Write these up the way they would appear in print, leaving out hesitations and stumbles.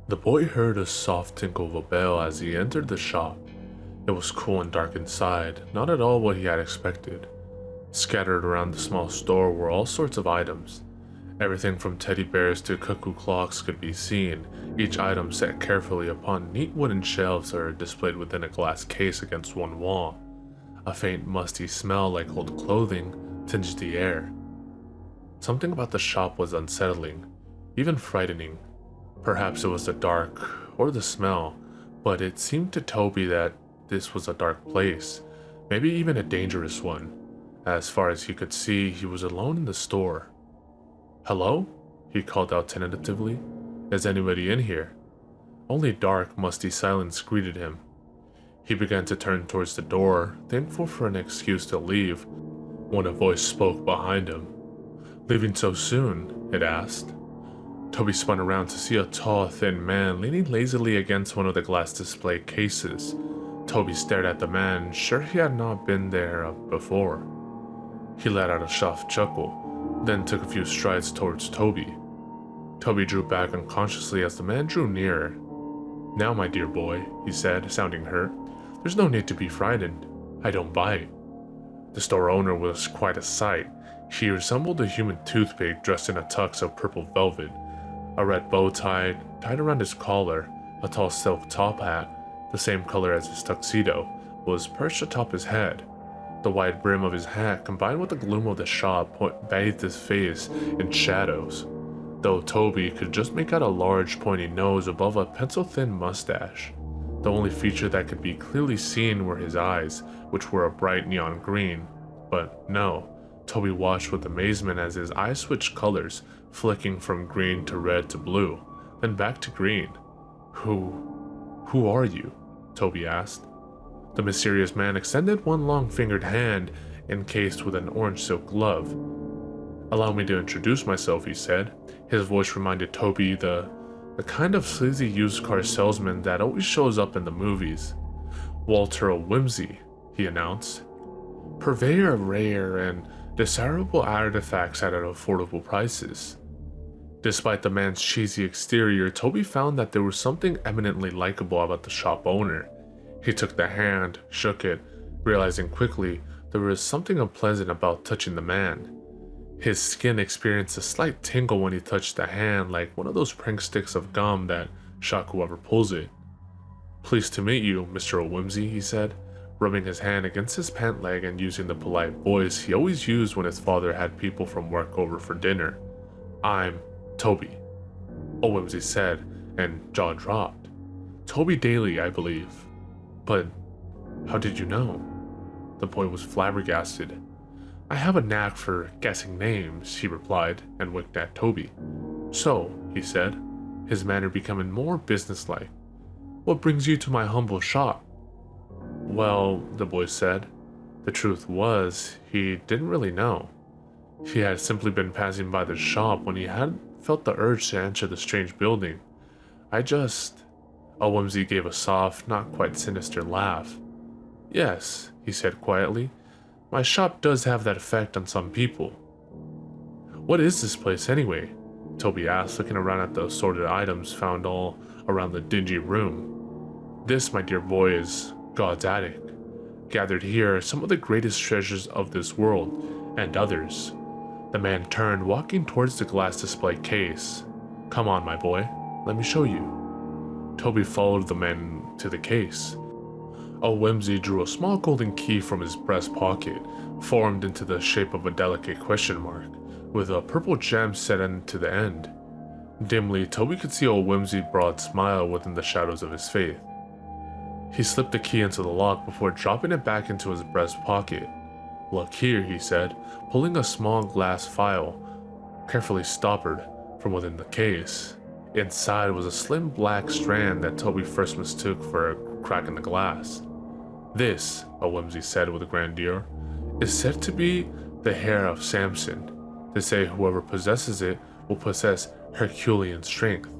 The boy heard a soft tinkle of a bell as he entered the shop. It was cool and dark inside, not at all what he had expected. Scattered around the small store were all sorts of items. Everything from teddy bears to cuckoo clocks could be seen, each item set carefully upon neat wooden shelves or displayed within a glass case against one wall. A faint musty smell like old clothing tinged the air. Something about the shop was unsettling, even frightening. Perhaps it was the dark or the smell, but it seemed to Toby that this was a dark place, maybe even a dangerous one. As far as he could see, he was alone in the store. "Hello?" he called out tentatively. "Is anybody in here?" Only dark, musty silence greeted him. He began to turn towards the door, thankful for an excuse to leave, when a voice spoke behind him. "Leaving so soon?" it asked. Toby spun around to see a tall, thin man leaning lazily against one of the glass display cases. Toby stared at the man, sure he had not been there before. He let out a soft chuckle, then took a few strides towards Toby. Toby drew back unconsciously as the man drew nearer. "Now, my dear boy," he said, sounding hurt, "there's no need to be frightened. I don't bite." The store owner was quite a sight. He resembled a human toothpick dressed in a tux of purple velvet. A red bow tied around his collar, a tall silk top hat, the same color as his tuxedo, was perched atop his head. The wide brim of his hat, combined with the gloom of the shop, bathed his face in shadows, though Toby could just make out a large pointy nose above a pencil-thin mustache. The only feature that could be clearly seen were his eyes, which were a bright neon green. But no, Toby watched with amazement as his eyes switched colors, flicking from green to red to blue, then back to green. Who are you?" Toby asked. The mysterious man extended one long-fingered hand, encased with an orange silk glove. "Allow me to introduce myself," he said. His voice reminded Toby the kind of sleazy used car salesman that always shows up in the movies. "Walter Whimsy," he announced. "Purveyor of rare and desirable artifacts at affordable prices." Despite the man's cheesy exterior, Toby found that there was something eminently likable about the shop owner. He took the hand, shook it, realizing quickly there was something unpleasant about touching the man. His skin experienced a slight tingle when he touched the hand, like one of those prank sticks of gum that shock whoever pulls it. "Pleased to meet you, Mr. Whimsy," he said, rubbing his hand against his pant leg and using the polite voice he always used when his father had people from work over for dinner. "I'm Toby," Whimsy said, and jaw dropped. "Toby Daly, I believe. But how did you know?" The boy was flabbergasted. "I have a knack for guessing names," he replied, and winked at Toby. "So," he said, his manner becoming more businesslike, "what brings you to my humble shop?" "Well," the boy said, the truth was, he didn't really know. He had simply been passing by the shop when he had felt the urge to enter the strange building. Whimsy gave a soft, not quite sinister laugh. "Yes," he said quietly, "my shop does have that effect on some people." "What is this place anyway?" Toby asked, looking around at the assorted items found all around the dingy room. "This, my dear boy, is God's attic. Gathered here are some of the greatest treasures of this world, and others." The man turned, walking towards the glass display case. "Come on, my boy, let me show you." Toby followed the man to the case. Whimsy drew a small golden key from his breast pocket, formed into the shape of a delicate question mark, with a purple gem set into the end. Dimly, Toby could see Whimsy's broad smile within the shadows of his face. He slipped the key into the lock before dropping it back into his breast pocket. "Look here," he said, pulling a small glass vial, carefully stoppered, from within the case. Inside was a slim black strand that Toby first mistook for a crack in the glass. "This," Whimsy said with grandeur, "is said to be the hair of Samson. They say whoever possesses it will possess Herculean strength."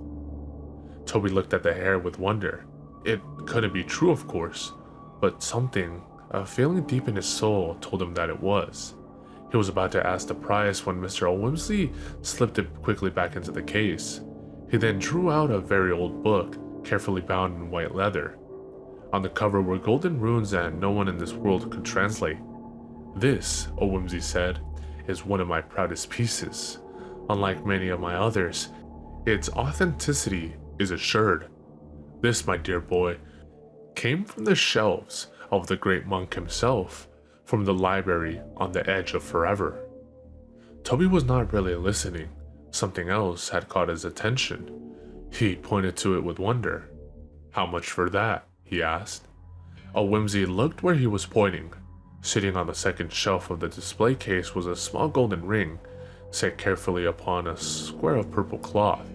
Toby looked at the hair with wonder. It couldn't be true, of course, but something, a feeling deep in his soul, told him that it was. He was about to ask the price when Mr. Whimsy slipped it quickly back into the case. He then drew out a very old book, carefully bound in white leather. On the cover were golden runes that no one in this world could translate. "This," Whimsy said, "is one of my proudest pieces. Unlike many of my others, its authenticity is assured. This, my dear boy, came from the shelves of the great monk himself, from the library on the edge of forever." Toby was not really listening. Something else had caught his attention. He pointed to it with wonder. "How much for that?" he asked. Whimsy looked where he was pointing. Sitting on the second shelf of the display case was a small golden ring, set carefully upon a square of purple cloth.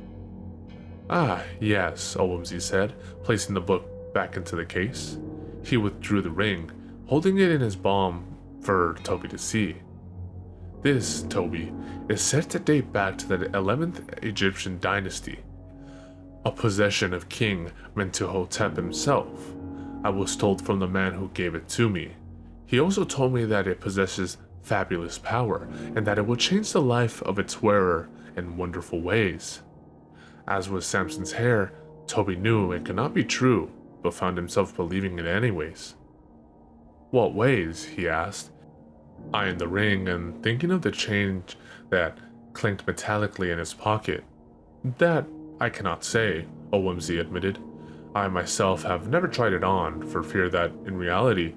"Ah, yes," Whimsy said, placing the book back into the case. He withdrew the ring, holding it in his palm for Toby to see. "This, Toby, is said to date back to the 11th Egyptian dynasty, a possession of King Mentuhotep himself. I was told from the man who gave it to me. He also told me that it possesses fabulous power and that it will change the life of its wearer in wonderful ways." As with Samson's hair, Toby knew it could not be true, but found himself believing it anyways. "What ways?" he asked, eyeing the ring and thinking of the chain that clinked metallically in his pocket. "That I cannot say," Whimsy admitted. "I myself have never tried it on, for fear that, in reality,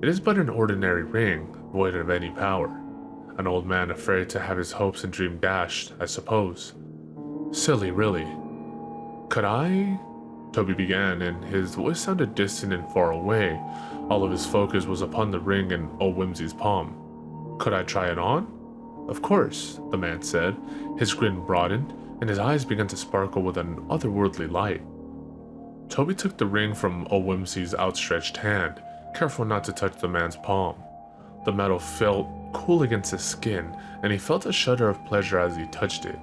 it is but an ordinary ring, void of any power. An old man afraid to have his hopes and dreams dashed, I suppose. Silly, really." "Could I?" Toby began, and his voice sounded distant and far away. All of his focus was upon the ring in Whimsy's palm. "Could I try it on?" "Of course," the man said. His grin broadened, and his eyes began to sparkle with an otherworldly light. Toby took the ring from Whimsy's outstretched hand, careful not to touch the man's palm. The metal felt cool against his skin, and he felt a shudder of pleasure as he touched it.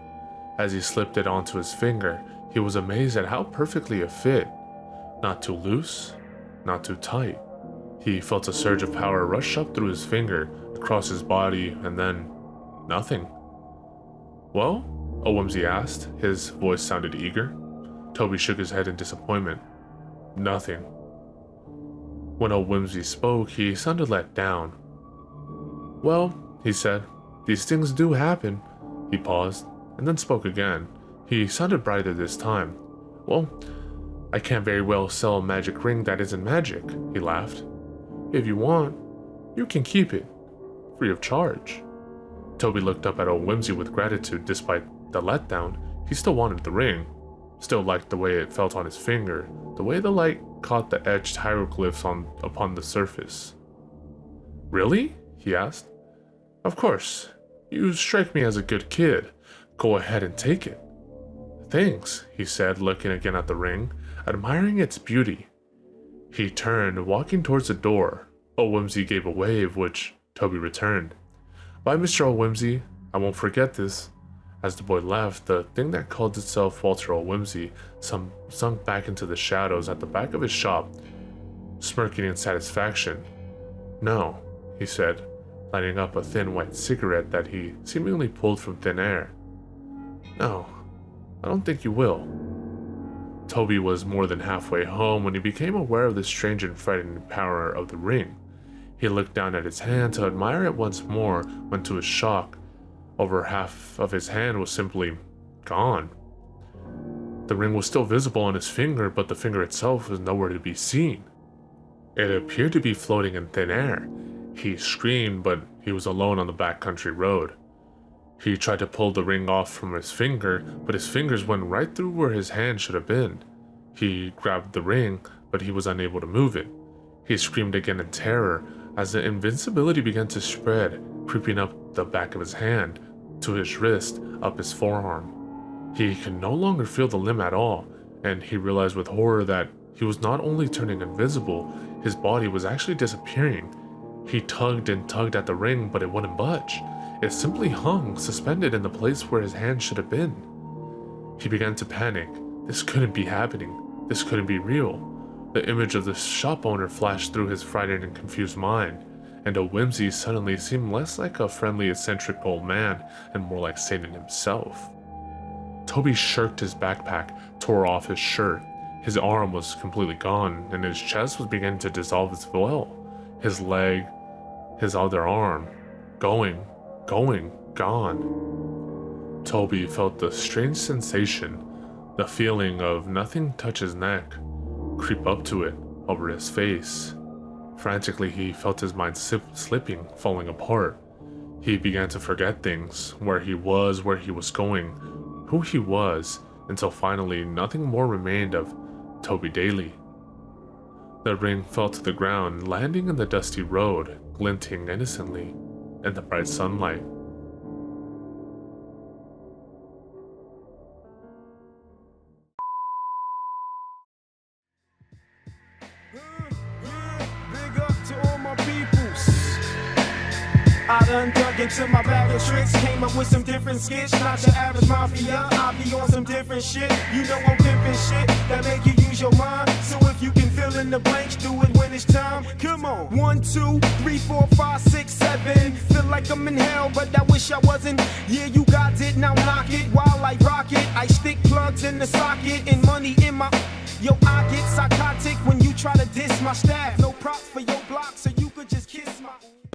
As he slipped it onto his finger, he was amazed at how perfectly it fit. Not too loose, not too tight. He felt a surge of power rush up through his finger, across his body, and then nothing. "Well?" Whimsy asked. His voice sounded eager. Toby shook his head in disappointment. "Nothing." When Whimsy spoke, he sounded let down. "Well," he said, "these things do happen." He paused, and then spoke again. He sounded brighter this time. "Well, I can't very well sell a magic ring that isn't magic," he laughed. "If you want, you can keep it, free of charge." Toby looked up at Whimsy with gratitude. Despite the letdown, he still wanted the ring, still liked the way it felt on his finger, the way the light caught the etched hieroglyphs upon the surface. "Really?" he asked. "Of course. You strike me as a good kid. Go ahead and take it." "Thanks," he said, looking again at the ring, admiring its beauty. He turned, walking towards the door. Whimsy gave a wave, which Toby returned. "Bye, Mr. Whimsy. I won't forget this." As the boy left, the thing that called itself Walter Whimsy sunk back into the shadows at the back of his shop, smirking in satisfaction. "No," he said, lighting up a thin white cigarette that he seemingly pulled from thin air. "No, I don't think you will." Toby was more than halfway home when he became aware of the strange and frightening power of the ring. He looked down at his hand to admire it once more, when to his shock, over half of his hand was simply gone. The ring was still visible on his finger, but the finger itself was nowhere to be seen. It appeared to be floating in thin air. He screamed, but he was alone on the backcountry road. He tried to pull the ring off from his finger, but his fingers went right through where his hand should have been. He grabbed the ring, but he was unable to move it. He screamed again in terror as the invincibility began to spread, creeping up the back of his hand, to his wrist, up his forearm. He could no longer feel the limb at all, and he realized with horror that he was not only turning invisible, his body was actually disappearing. He tugged and tugged at the ring, but it wouldn't budge. It simply hung, suspended in the place where his hand should have been. He began to panic. This couldn't be happening. This couldn't be real. The image of the shop owner flashed through his frightened and confused mind, and Whimsy suddenly seemed less like a friendly, eccentric old man and more like Satan himself. Toby shirked his backpack, tore off his shirt. His arm was completely gone, and his chest was beginning to dissolve as well. His leg, his other arm, gone. Toby felt the strange sensation, the feeling of nothing touch his neck, creep up to it, over his face. Frantically, he felt his mind slipping, falling apart. He began to forget things, where he was going, who he was, until finally nothing more remained of Toby Daly. The ring fell to the ground, landing in the dusty road, glinting innocently in the bright sunlight. Big up to all my peoples. I done dug into my bag of tricks, came up with some different skits. Not your average mafia, I be on some different shit. You know I'm pimping shit that make you use your mind. So if you can fill in the blanks, do it when it's time. Come on. 1, 2, 3, 4, 5, 6, 7. Feel like I'm in hell, but I wish I wasn't. Yeah, you got it, now knock it. While I rock it, I stick plugs in the socket and money in my... Yo, I get psychotic when you try to diss my staff. No props for your block, so you could just kiss my...